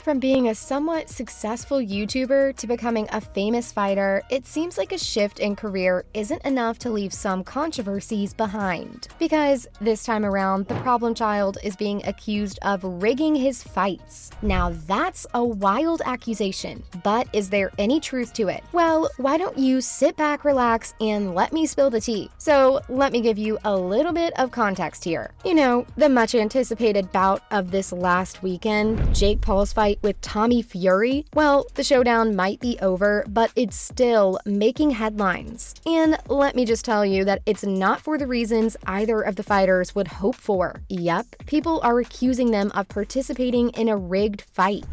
From being a somewhat successful YouTuber to becoming a famous fighter, it seems like a shift in career isn't enough to leave some controversies behind. Because this time around, the problem child is being accused of rigging his fights. Now that's a wild accusation, but is there any truth to it? Well, why don't you sit back, relax, and let me spill the tea. So let me give you a little bit of context here. You know, the much anticipated bout of this last weekend, Jake Paul's fight with Tommy Fury? Well, the showdown might be over, but it's still making headlines. And let me just tell you that it's not for the reasons either of the fighters would hope for. Yep, people are accusing them of participating in a rigged fight.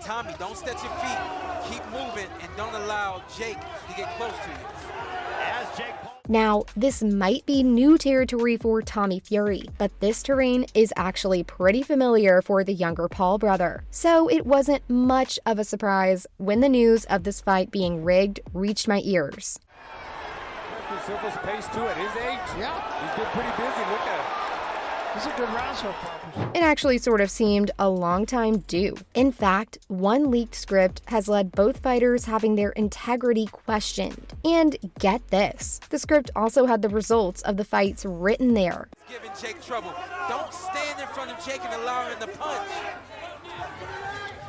Tommy, don't stretch your feet. Keep moving and don't allow Jake to get close to you. Now, this might be new territory for Tommy Fury, but this terrain is actually pretty familiar for the younger Paul brother. So it wasn't much of a surprise when the news of this fight being rigged reached my ears. Silva's pace to it. His age, he's been pretty busy. Look at him. He's a good round so far. It actually sort of seemed a long time due. In fact, one leaked script has led both fighters having their integrity questioned. And get this, the script also had the results of the fights written there. Giving Jake trouble. Don't stand in front of Jake and allow him to punch.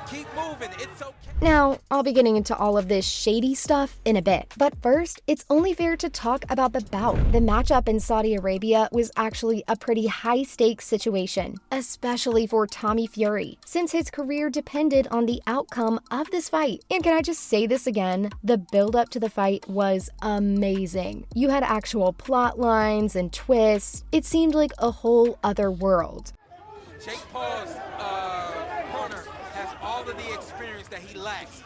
Keep moving, it's okay. Now, I'll be getting into all of this shady stuff in a bit, but first, it's only fair to talk about the bout. The matchup in Saudi Arabia was actually a pretty high-stakes situation, especially for Tommy Fury, since his career depended on the outcome of this fight. And can I just say this again? The build-up to the fight was amazing. You had actual plot lines and twists. It seemed like a whole other world. Jake Paul's corner has all of the experience that he lacks.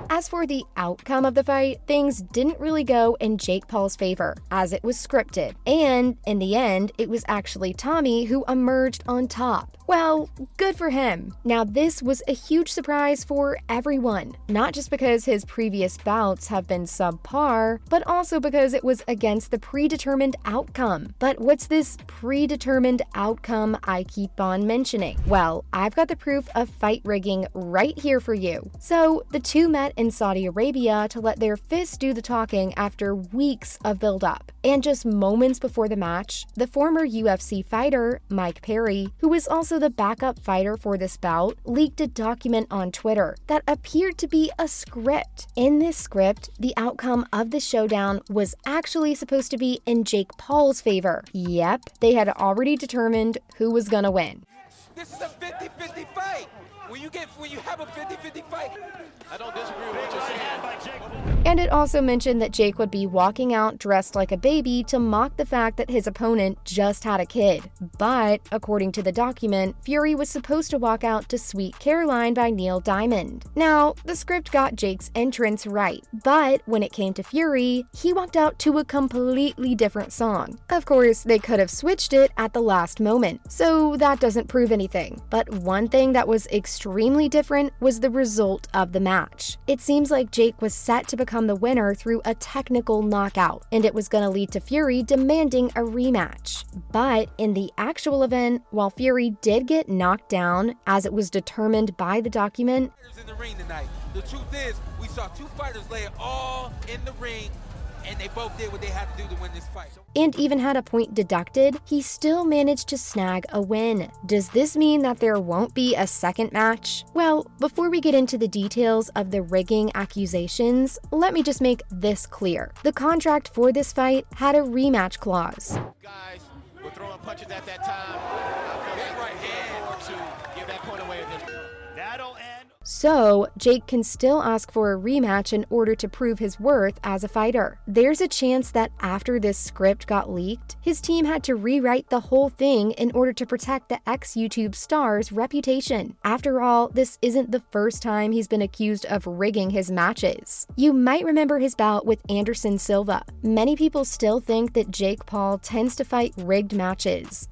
As for the outcome of the fight, things didn't really go in Jake Paul's favor, as it was scripted. And in the end, it was actually Tommy who emerged on top. Well, good for him. Now, this was a huge surprise for everyone, not just because his previous bouts have been subpar, but also because it was against the predetermined outcome. But what's this predetermined outcome I keep on mentioning? Well, I've got the proof of fight rigging right here for you. So, the two met in Saudi Arabia to let their fists do the talking after weeks of build-up. And just moments before the match, the former UFC fighter, Mike Perry, who was also the backup fighter for this bout, leaked a document on Twitter that appeared to be a script. In this script, the outcome of the showdown was actually supposed to be in Jake Paul's favor. Yep, they had already determined who was gonna win. This is a 50-50 fight. When you have a 50-50 fight, I don't disagree with what you're saying. And it also mentioned that Jake would be walking out dressed like a baby to mock the fact that his opponent just had a kid. But, according to the document, Fury was supposed to walk out to Sweet Caroline by Neil Diamond. Now, the script got Jake's entrance right, but when it came to Fury, he walked out to a completely different song. Of course, they could have switched it at the last moment, so that doesn't prove anything. But one thing that was extremely different was the result of the match. It seems like Jake was set to become the winner through a technical knockout, and it was going to lead to Fury demanding a rematch. But in the actual event, while Fury did get knocked down, as it was determined by the document, in the ring tonight. The truth is, we saw two fighters lay it all in the ring, and they both did what they had to do to win this fight. And even had a point deducted, he still managed to snag a win. Does this mean that there won't be a second match? Well, before we get into the details of the rigging accusations, let me just make this clear. The contract for this fight had a rematch clause. Guys were throwing punches at that time. I feel like to give that point away at this. That'll end. So, Jake can still ask for a rematch in order to prove his worth as a fighter. There's a chance that after this script got leaked, his team had to rewrite the whole thing in order to protect the ex-YouTube star's reputation. After all, this isn't the first time he's been accused of rigging his matches. You might remember his bout with Anderson Silva. Many people still think that Jake Paul tends to fight rigged matches.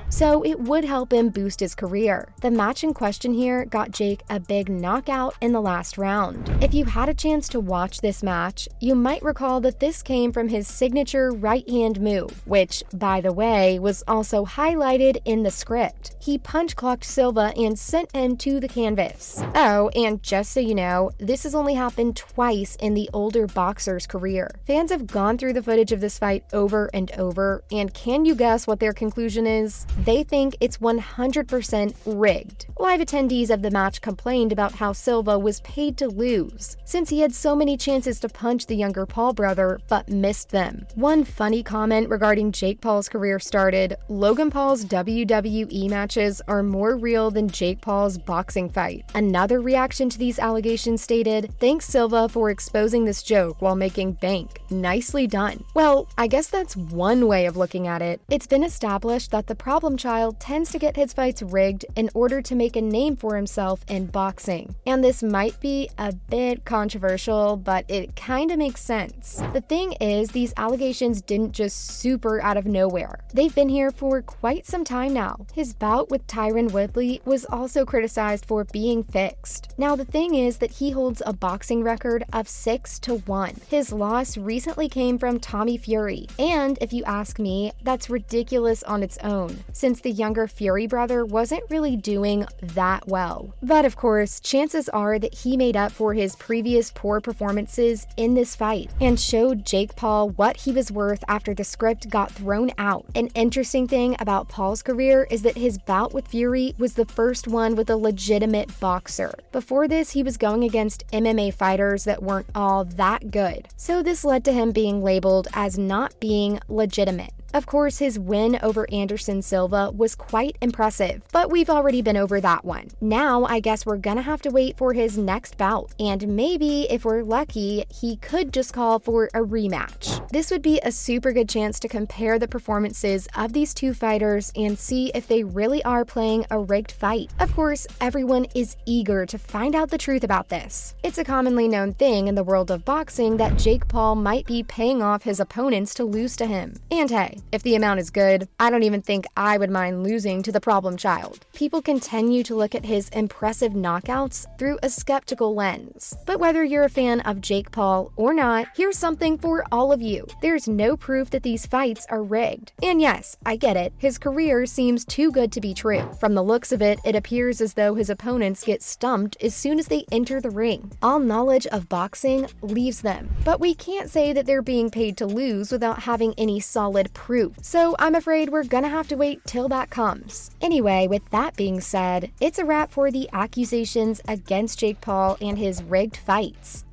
so it would help him boost his career. The match in question here got Jake a big knockout in the last round. If you had a chance to watch this match, you might recall that this came from his signature right-hand move, which, by the way, was also highlighted in the script. He punch-clocked Silva and sent him to the canvas. Oh, and just so you know, this has only happened twice in the older boxer's career. Fans have gone through the footage of this fight over and over, and can you guess what their conclusion is? They think it's 100% rigged. Live attendees of the match complained about how Silva was paid to lose, since he had so many chances to punch the younger Paul brother but missed them. One funny comment regarding Jake Paul's career started, "Logan Paul's WWE matches are more real than Jake Paul's boxing fight." Another reaction to these allegations stated, "Thanks Silva for exposing this joke while making bank. Nicely done." Well, I guess that's one way of looking at it. It's been established that the problem child tends to get his fights rigged in order to make a name for himself in boxing. And this might be a bit controversial, but it kinda makes sense. The thing is, these allegations didn't just super out of nowhere. They've been here for quite some time now. His bout with Tyron Woodley was also criticized for being fixed. Now the thing is that he holds a boxing record of 6-1. His loss recently came from Tommy Fury, and if you ask me, that's ridiculous on its own, since the younger Fury brother wasn't really doing that well. But of course, chances are that he made up for his previous poor performances in this fight and showed Jake Paul what he was worth after the script got thrown out. An interesting thing about Paul's career is that his bout with Fury was the first one with a legitimate boxer. Before this, he was going against MMA fighters that weren't all that good, so this led to him being labeled as not being legitimate. Of course, his win over Anderson Silva was quite impressive, but we've already been over that one. Now, I guess we're gonna have to wait for his next bout, and maybe, if we're lucky, he could just call for a rematch. This would be a super good chance to compare the performances of these two fighters and see if they really are playing a rigged fight. Of course, everyone is eager to find out the truth about this. It's a commonly known thing in the world of boxing that Jake Paul might be paying off his opponents to lose to him. And hey, if the amount is good, I don't even think I would mind losing to the problem child. People continue to look at his impressive knockouts through a skeptical lens. But whether you're a fan of Jake Paul or not, here's something for all of you. There's no proof that these fights are rigged. And yes, I get it, his career seems too good to be true. From the looks of it, it appears as though his opponents get stumped as soon as they enter the ring. All knowledge of boxing leaves them. But we can't say that they're being paid to lose without having any solid proof. So I'm afraid we're gonna have to wait till that comes. Anyway, with that being said, it's a wrap for the accusations against Jake Paul and his rigged fights.